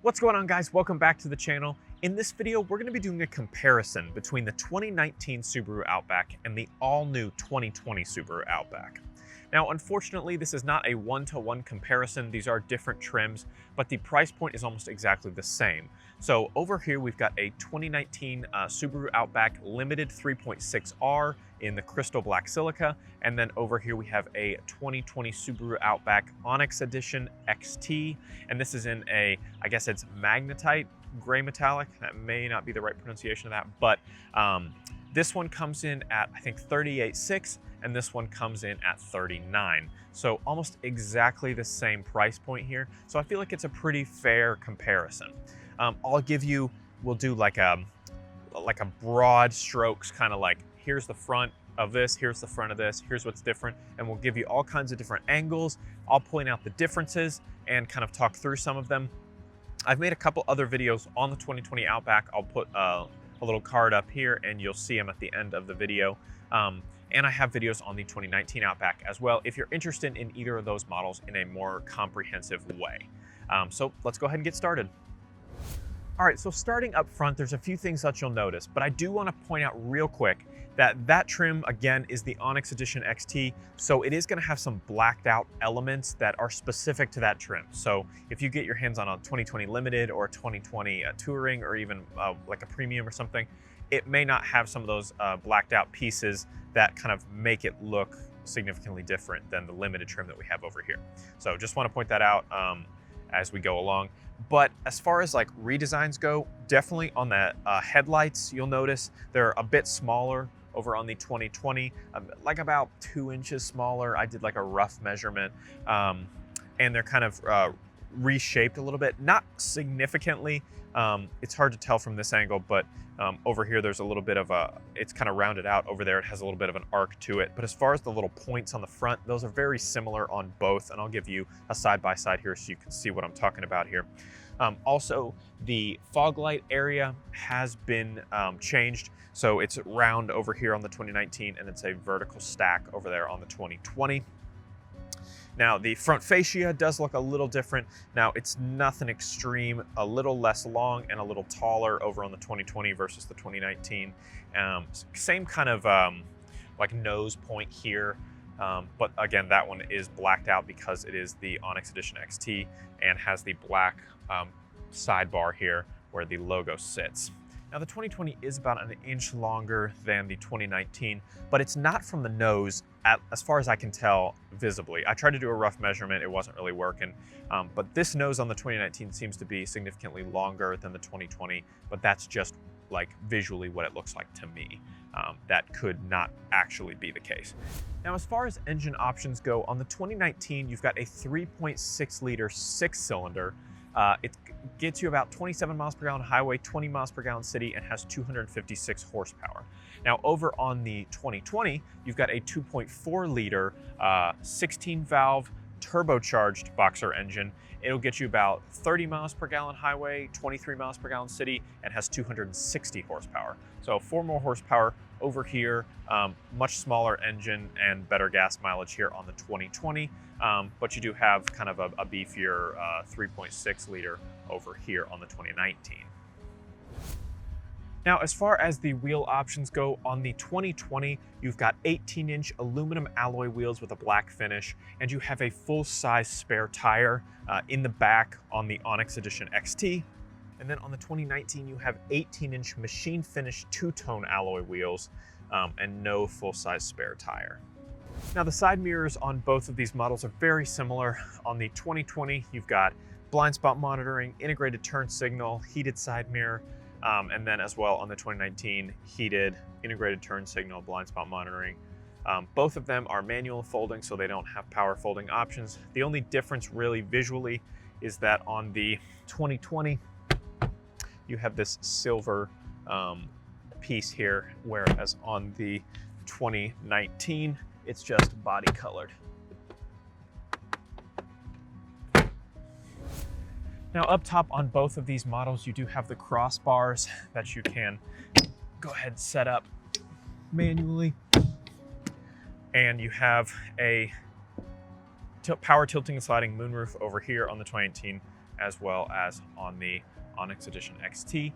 What's going on, guys? Welcome back to the channel. In this video, we're going to be doing a comparison between the 2019 Subaru Outback and the all-new 2020 Subaru Outback. Now, unfortunately, this is not a one-to-one comparison. These are different trims, but the price point is almost exactly the same. So over here, we've got a 2019 Subaru Outback Limited 3.6R in the crystal black silica. And then over here, we have a 2020 Subaru Outback Onyx Edition XT. And this is in a, I guess it's magnetite gray metallic. That may not be the right pronunciation of that, but this one comes in at, I think, 38.6, and this one comes in at 39. So almost exactly the same price point here. So I feel like it's a pretty fair comparison. We'll do like a broad strokes, kind of like, here's the front of this, here's the front of this, here's what's different, and we'll give you all kinds of different angles. I'll point out the differences and kind of talk through some of them. I've made a couple other videos on the 2020 Outback. I'll put a little card up here and you'll see them at the end of the video. And I have videos on the 2019 Outback as well, if you're interested in either of those models in a more comprehensive way. So let's go ahead and get started. All right, so starting up front, there's a few things that you'll notice, but I do want to point out real quick that trim, again, is the Onyx Edition XT, so it is going to have some blacked out elements that are specific to that trim. So if you get your hands on a 2020 Limited or a 2020 Touring, or even like a Premium or something, it may not have some of those blacked out pieces that kind of make it look significantly different than the Limited trim that we have over here. So just want to point that out as we go along. But as far as like redesigns go, definitely on the headlights, you'll notice they're a bit smaller over on the 2020, like about 2 inches smaller. I did like a rough measurement, and they're kind of reshaped a little bit, not significantly. It's hard to tell from this angle, but over here there's a little bit of it's kind of rounded out. Over there it has a little bit of an arc to it. But as far as the little points on the front, those are very similar on both, and I'll give you a side-by-side here so you can see what I'm talking about here. Also, the fog light area has been changed. So it's round over here on the 2019, and it's a vertical stack over there on the 2020. Now, the front fascia does look a little different. Now, it's nothing extreme, a little less long and a little taller over on the 2020 versus the 2019. Same kind of like nose point here, but again, that one is blacked out because it is the Onyx Edition XT and has the black sidebar here where the logo sits. Now, the 2020 is about an inch longer than the 2019, but it's not from the nose, as far as I can tell, visibly. I tried to do a rough measurement, it wasn't really working, but this nose on the 2019 seems to be significantly longer than the 2020, but that's just like visually what it looks like to me. That could not actually be the case. Now, as far as engine options go, on the 2019, you've got a 3.6 liter 6-cylinder. It gets you about 27 miles per gallon highway, 20 miles per gallon city, and has 256 horsepower. Now, over on the 2020, you've got a 2.4 liter 16 valve turbocharged boxer engine. It'll get you about 30 miles per gallon highway, 23 miles per gallon city, and has 260 horsepower. So 4 more horsepower over here, much smaller engine and better gas mileage here on the 2020. But you do have kind of a beefier 3.6 liter over here on the 2019. Now, as far as the wheel options go, on the 2020, you've got 18-inch aluminum alloy wheels with a black finish, and you have a full-size spare tire in the back on the Onyx Edition XT. And then on the 2019, you have 18-inch machine finished two-tone alloy wheels and no full-size spare tire. Now, the side mirrors on both of these models are very similar. On the 2020, you've got blind spot monitoring, integrated turn signal, heated side mirror, and then as well on the 2019, heated, integrated turn signal, blind spot monitoring. Both of them are manual folding, so they don't have power folding options. The only difference really visually is that on the 2020, you have this silver piece here, whereas on the 2019, it's just body colored. Now, up top on both of these models, you do have the crossbars that you can go ahead and set up manually. And you have a power tilting and sliding moonroof over here on the 2019, as well as on the Onyx Edition XT.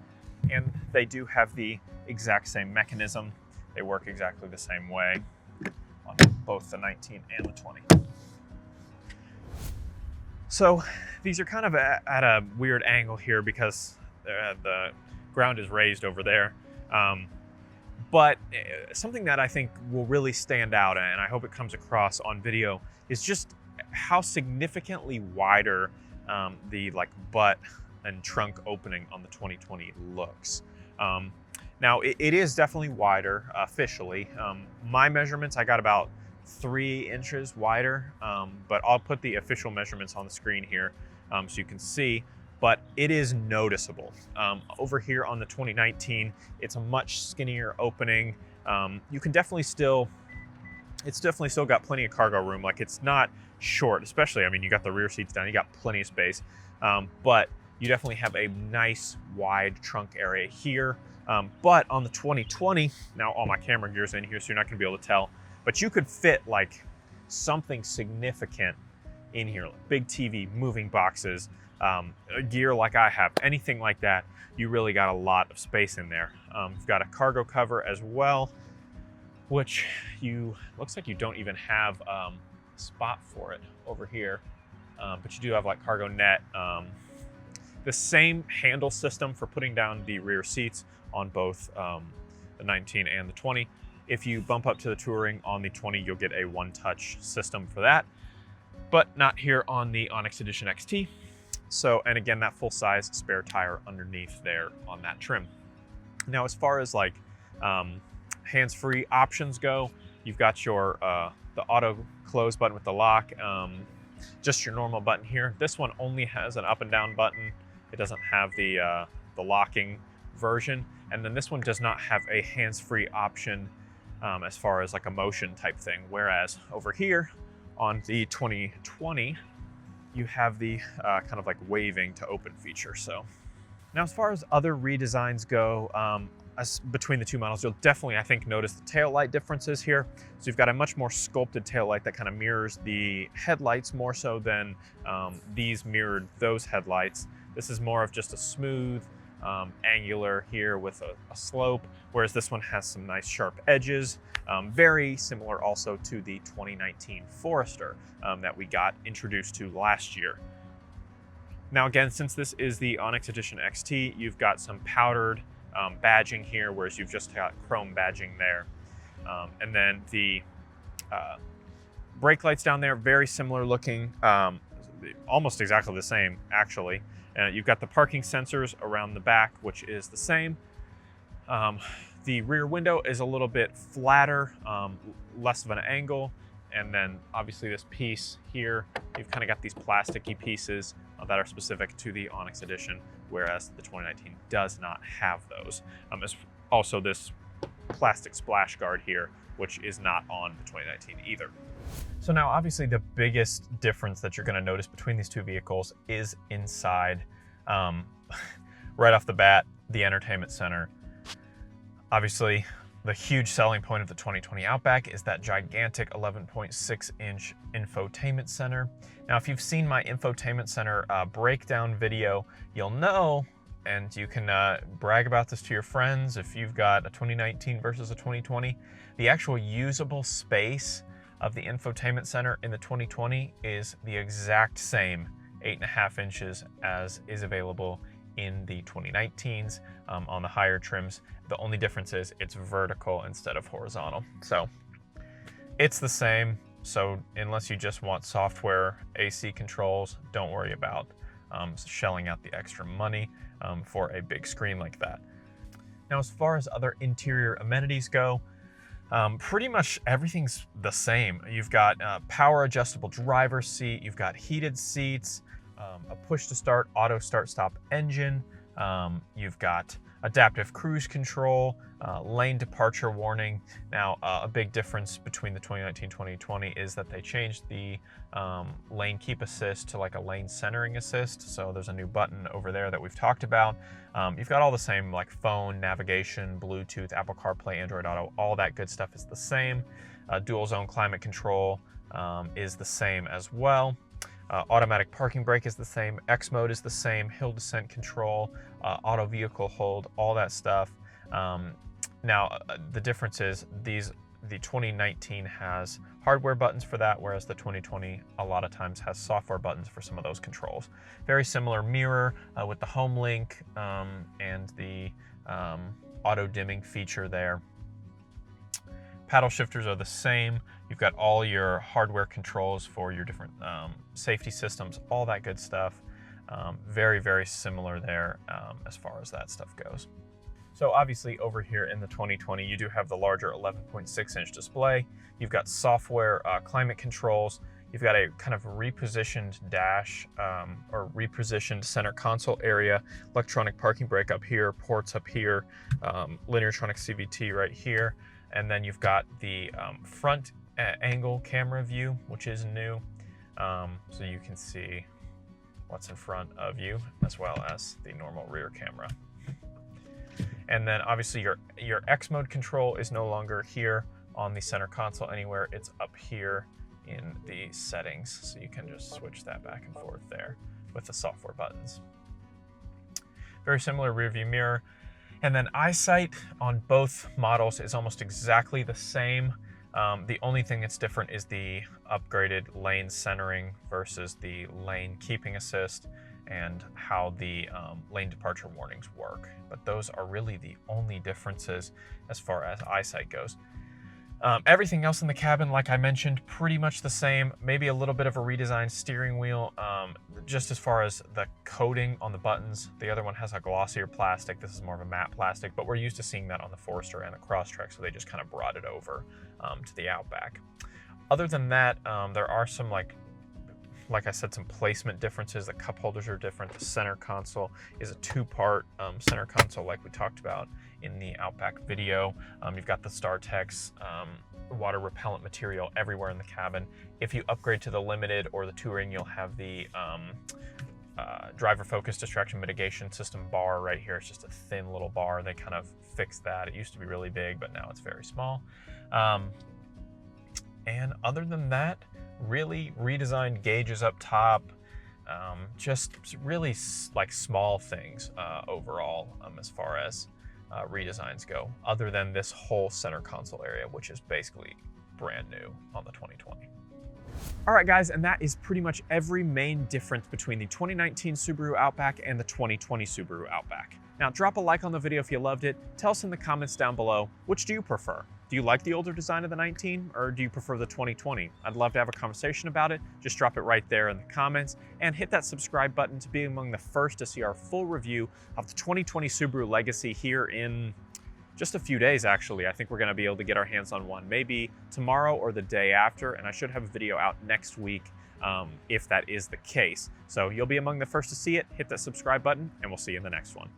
And they do have the exact same mechanism. They work exactly the same way on both the 19 and the 20. So these are kind of at a weird angle here because the ground is raised over there. But something that I think will really stand out, and I hope it comes across on video, is just how significantly wider the butt and trunk opening on the 2020 looks. Now it is definitely wider officially. My measurements, I got about 3 inches wider, but I'll put the official measurements on the screen here so you can see. But it is noticeable. Over here on the 2019, it's a much skinnier opening. You can definitely it's definitely still got plenty of cargo room. Like, it's not short, especially, I mean, you got the rear seats down, you got plenty of space, but you definitely have a nice wide trunk area here. But on the 2020, now all my camera gear's in here, so you're not gonna be able to tell, but you could fit like something significant in here, like big TV, moving boxes, gear like I have, anything like that. You really got a lot of space in there. You've got a cargo cover as well, which looks like you don't even have a spot for it over here, but you do have like cargo net. The same handle system for putting down the rear seats on both the 19 and the 20. If you bump up to the Touring on the 20, you'll get a one-touch system for that, but not here on the Onyx Edition XT. So, and again, that full-size spare tire underneath there on that trim. Now, as far as like hands-free options go, you've got your the auto close button with the lock, just your normal button here. This one only has an up and down button. It doesn't have the locking version. And then this one does not have a hands-free option as far as like a motion type thing. Whereas over here on the 2020, you have the kind of like waving to open feature. So now, as far as other redesigns go, between the two models, you'll definitely, I think, notice the taillight differences here. So you've got a much more sculpted taillight that kind of mirrors the headlights more so than these mirrored those headlights. This is more of just a smooth, angular here with a slope, whereas this one has some nice sharp edges. Very similar also to the 2019 Forester that we got introduced to last year. Now again, since this is the Onyx Edition XT, you've got some powdered badging here, whereas you've just got chrome badging there. And then the brake lights down there, very similar looking, almost exactly the same actually. You've got the parking sensors around the back, which is the same. The rear window is a little bit flatter, less of an angle. And then obviously this piece here, you've kind of got these plasticky pieces that are specific to the Onyx Edition, whereas the 2019 does not have those. There's also this plastic splash guard here, which is not on the 2019 either. So now obviously the biggest difference that you're going to notice between these two vehicles is inside. Right off the bat, the entertainment center. Obviously, the huge selling point of the 2020 Outback is that gigantic 11.6-inch infotainment center. Now, if you've seen my infotainment center breakdown video, you'll know, and you can brag about this to your friends if you've got a 2019 versus a 2020, the actual usable space of the infotainment center in the 2020 is the exact same 8.5 inches as is available in the 2019s on the higher trims. The only difference is it's vertical instead of horizontal. So it's the same. So unless you just want software AC controls, don't worry about shelling out the extra money for a big screen like that. Now, as far as other interior amenities go, pretty much everything's the same. You've got a power adjustable driver's seat, you've got heated seats, a push to start auto start stop engine, you've got adaptive cruise control, lane departure warning. Now, a big difference between the 2019-2020 is that they changed the lane keep assist to like a lane centering assist. So there's a new button over there that we've talked about. You've got all the same like phone, navigation, Bluetooth, Apple CarPlay, Android Auto, all that good stuff is the same. Dual zone climate control is the same as well. Automatic parking brake is the same, X mode is the same, hill descent control, auto vehicle hold, all that stuff. Now, the difference is the 2019 has hardware buttons for that, whereas the 2020 a lot of times has software buttons for some of those controls. Very similar mirror with the home link and the auto dimming feature there. Paddle shifters are the same. You've got all your hardware controls for your different safety systems, all that good stuff. Very, very similar there as far as that stuff goes. So obviously over here in the 2020, you do have the larger 11.6-inch display. You've got software climate controls. You've got a kind of repositioned dash or repositioned center console area, electronic parking brake up here, ports up here, lineartronic CVT right here. And then you've got the front angle camera view, which is new. So you can see what's in front of you as well as the normal rear camera. And then obviously your X mode control is no longer here on the center console anywhere. It's up here in the settings. So you can just switch that back and forth there with the software buttons. Very similar rear view mirror. And then eyesight on both models is almost exactly the same. The only thing that's different is the upgraded lane centering versus the lane keeping assist and how the lane departure warnings work. But those are really the only differences as far as eyesight goes. Everything else in the cabin, like I mentioned, pretty much the same. Maybe a little bit of a redesigned steering wheel. Just as far as the coating on the buttons, the other one has a glossier plastic. This is more of a matte plastic, but we're used to seeing that on the Forester and the Crosstrek, so they just kind of brought it over to the Outback. Other than that, there are some like I said, some placement differences. The cup holders are different. The center console is a two-part center console like we talked about in the Outback video. You've got the StarTex water repellent material everywhere in the cabin. If you upgrade to the Limited or the Touring, you'll have the driver focus distraction mitigation system bar right here. It's just a thin little bar. They kind of fixed that. It used to be really big, but now it's very small. And other than that, really redesigned gauges up top, just really like small things overall as far as redesigns go, other than this whole center console area, which is basically brand new on the 2020. All right, guys, and that is pretty much every main difference between the 2019 Subaru Outback and the 2020 Subaru Outback. Now, drop a like on the video if you loved it. Tell us in the comments down below, which do you prefer? Do you like the older design of the 19 or do you prefer the 2020? I'd love to have a conversation about it. Just drop it right there in the comments and hit that subscribe button to be among the first to see our full review of the 2020 Subaru Legacy here in just a few days, actually. I think we're gonna be able to get our hands on one, maybe tomorrow or the day after, and I should have a video out next week if that is the case. So you'll be among the first to see it. Hit that subscribe button and we'll see you in the next one.